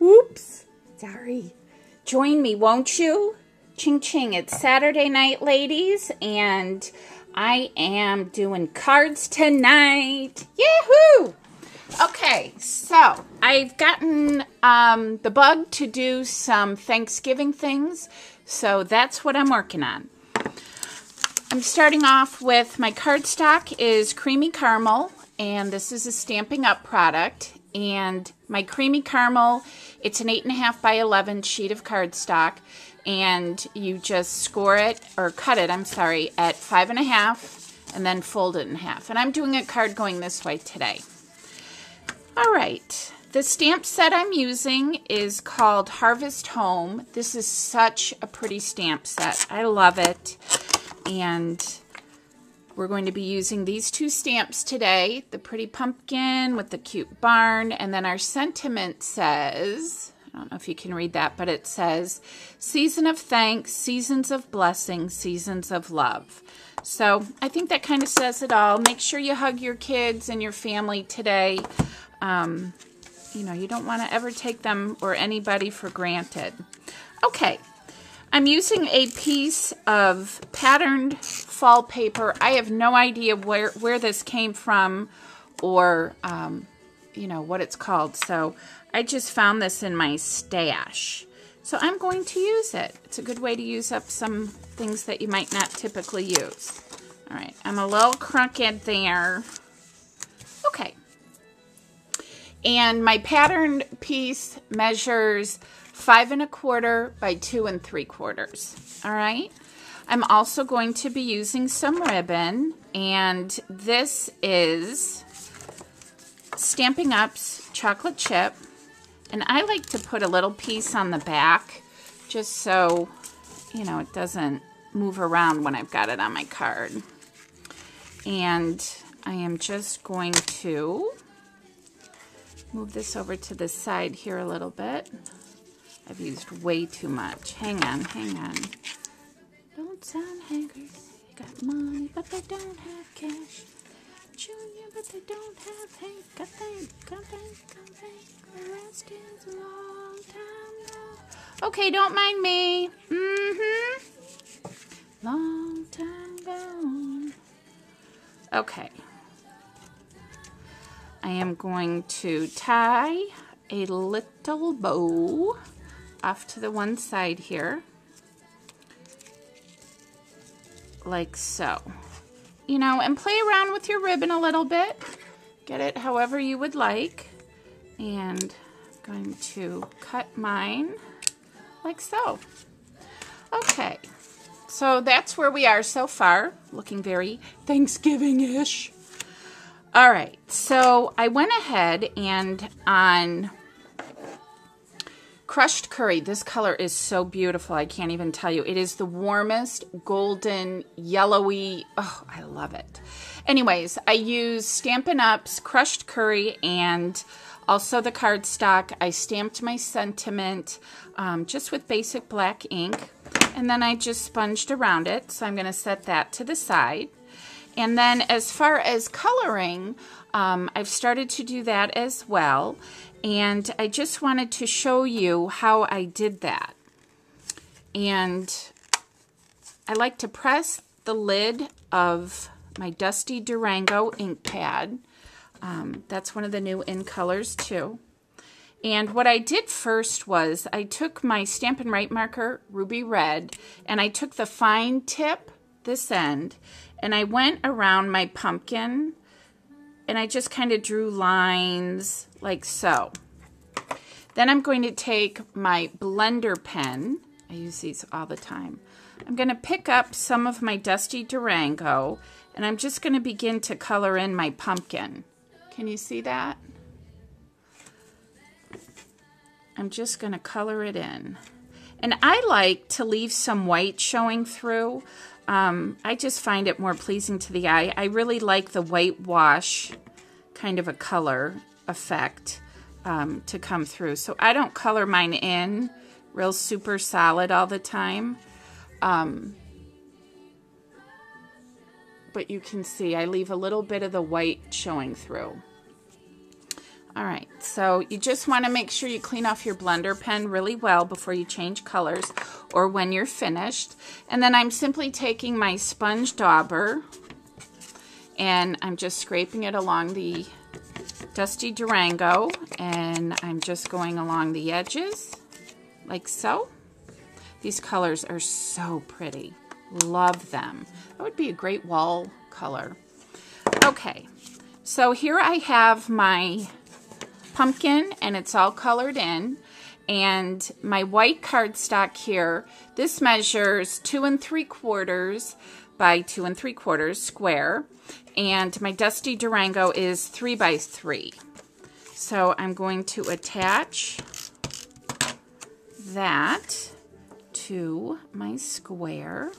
Whoops. Sorry. Join me, won't you? Ching ching. It's Saturday night, ladies, and I am doing cards tonight. Yahoo! Okay, so I've gotten the bug to do some Thanksgiving things, so that's what I'm working on. I'm starting off with my cardstock is Creamy Caramel, and this is a Stampin' Up product. And my Creamy Caramel, it's an 8.5 by 11 sheet of cardstock, and you just score it, or cut it, I'm sorry, at 5.5, and then fold it in half. And I'm doing a card going this way today. All right, the stamp set I'm using is called Harvest Home. This is such a pretty stamp set. I love it. And we're going to be using these two stamps today, the pretty pumpkin with the cute barn, and then our sentiment says, I don't know if you can read that, but it says, season of thanks, seasons of blessing, seasons of love. So I think that kind of says it all. Make sure you hug your kids and your family today. You know, you don't want to ever take them or anybody for granted. Okay. I'm using a piece of patterned fall paper. I have no idea where this came from or, you know, what it's called. So I just found this in my stash. So I'm going to use it. It's a good way to use up some things that you might not typically use. All right, I'm a little crooked there. Okay. And my patterned piece measures 5 1/4 by 2 3/4. All right. I'm also going to be using some ribbon, and this is Stampin' Up's chocolate chip, and I like to put a little piece on the back just so, you know, it doesn't move around when I've got it on my card. And I am just going to move this over to the side here a little bit. I've used way too much. Hang on, hang on. Don't sound haggard. They got money, but they don't have cash. Junior, but they don't have Hank. I think. The rest is a long time ago. Okay, don't mind me. Long time gone. Okay. I am going to tie a little bow off to the one side here, like so. You know, and play around with your ribbon a little bit. Get it however you would like. And I'm going to cut mine like so. Okay, so that's where we are so far. Looking very Thanksgiving-ish. All right, so I went ahead and on Crushed Curry, this color is so beautiful, I can't even tell you. It is the warmest, golden, yellowy, oh, I love it. Anyways, I used Stampin' Up's Crushed Curry and also the cardstock. I stamped my sentiment just with basic black ink, and then I just sponged around it, so I'm going to set that to the side. And then as far as coloring, I've started to do that as well. And I just wanted to show you how I did that. And I like to press the lid of my Dusty Durango ink pad. That's one of the new in colors too. And what I did first was I took my Stampin' Right marker, Ruby Red, and I took the fine tip, this end, and I went around my pumpkin, and I just kind of drew lines like so. Then I'm going to take my blender pen. I use these all the time. I'm going to pick up some of my Dusty Durango, and I'm just going to begin to color in my pumpkin. Can you see that? I'm just going to color it in. And I like to leave some white showing through. I just find it more pleasing to the eye. I really like the whitewash kind of a color effect to come through. So I don't color mine in real super solid all the time. But you can see I leave a little bit of the white showing through. All right, so you just want to make sure you clean off your blender pen really well before you change colors or when you're finished. And then I'm simply taking my sponge dauber and I'm just scraping it along the Dusty Durango, and I'm just going along the edges like so. These colors are so pretty. Love them. That would be a great wall color. Okay, so here I have my pumpkin and it's all colored in, and my white cardstock here, this measures 2 3/4 by 2 3/4 square, and my Dusty Durango is 3 by 3. So I'm going to attach that to my square,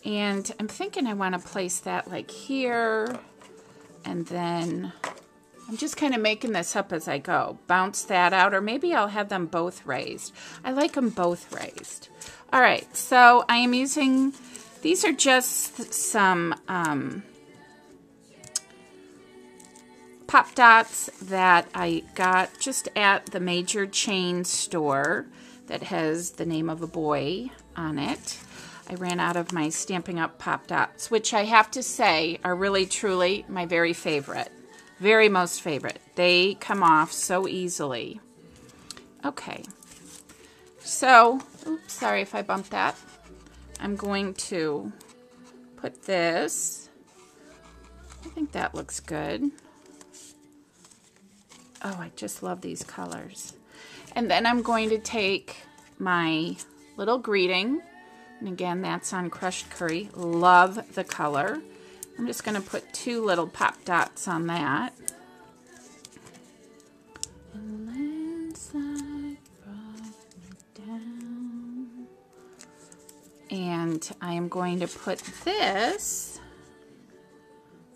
and I'm thinking I want to place that like here, and then I'm just kind of making this up as I go. Bounce that out, or maybe I'll have them both raised. I like them both raised. All right, so I am using, these are just some pop dots that I got just at the major chain store that has the name of a boy on it. I ran out of my Stampin' Up pop dots, which I have to say are really truly my very favorite. Very most favorite. They come off so easily. Okay. So, oops, sorry if I bumped that. I'm going to put this. I think that looks good. Oh, I just love these colors. And then I'm going to take my little greeting. And again, that's on crushed curry. Love the color. I'm just going to put 2 little pop dots on that. And landslide brought me down. And I am going to put this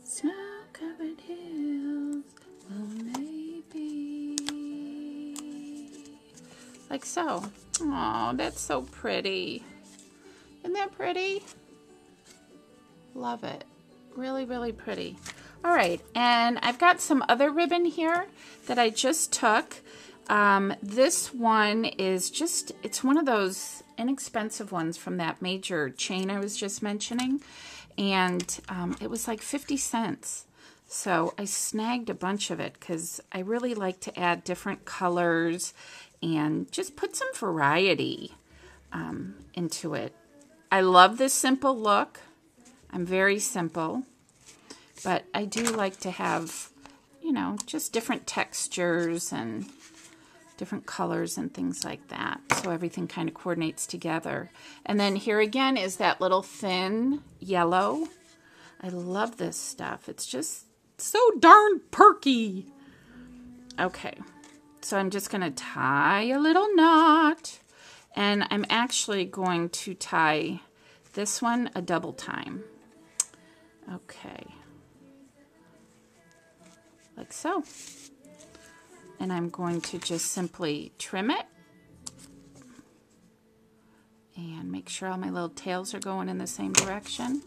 snow-covered hills, well, maybe, like so. Oh, that's so pretty. Isn't that pretty? Love it. Really, really pretty. All right, and I've got some other ribbon here that I just took. This one is just, it's one of those inexpensive ones from that major chain I was just mentioning, and it was like 50 cents. So I snagged a bunch of it because I really like to add different colors and just put some variety into it. I love this simple look. I'm very simple, but I do like to have, you know, just different textures and different colors and things like that, so everything kind of coordinates together. And then here again is that little thin yellow. I love this stuff. It's just so darn perky. Okay, so I'm just going to tie a little knot, and I'm actually going to tie this one a double time. Okay, like so. And I'm going to just simply trim it and make sure all my little tails are going in the same direction.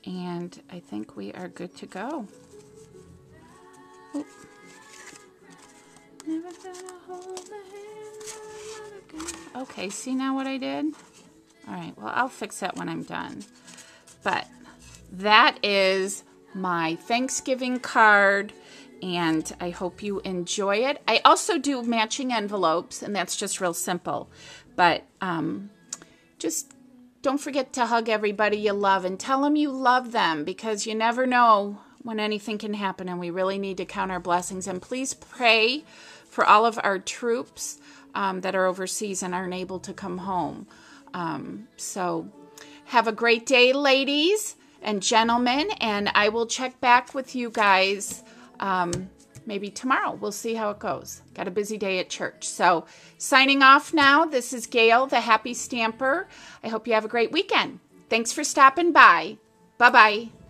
And I think we are good to go. Oop. Okay, see now what I did? All right, well, I'll fix that when I'm done. But that is my Thanksgiving card, and I hope you enjoy it. I also do matching envelopes, and that's just real simple. But just don't forget to hug everybody you love and tell them you love them, because you never know when anything can happen, and we really need to count our blessings. And please pray for all of our troops that are overseas and aren't able to come home. So have a great day, ladies and gentlemen, and I will check back with you guys maybe tomorrow. We'll see how it goes. Got a busy day at church. So signing off now. This is Gail, the Happy Stamper. I hope you have a great weekend. Thanks for stopping by. Bye-bye.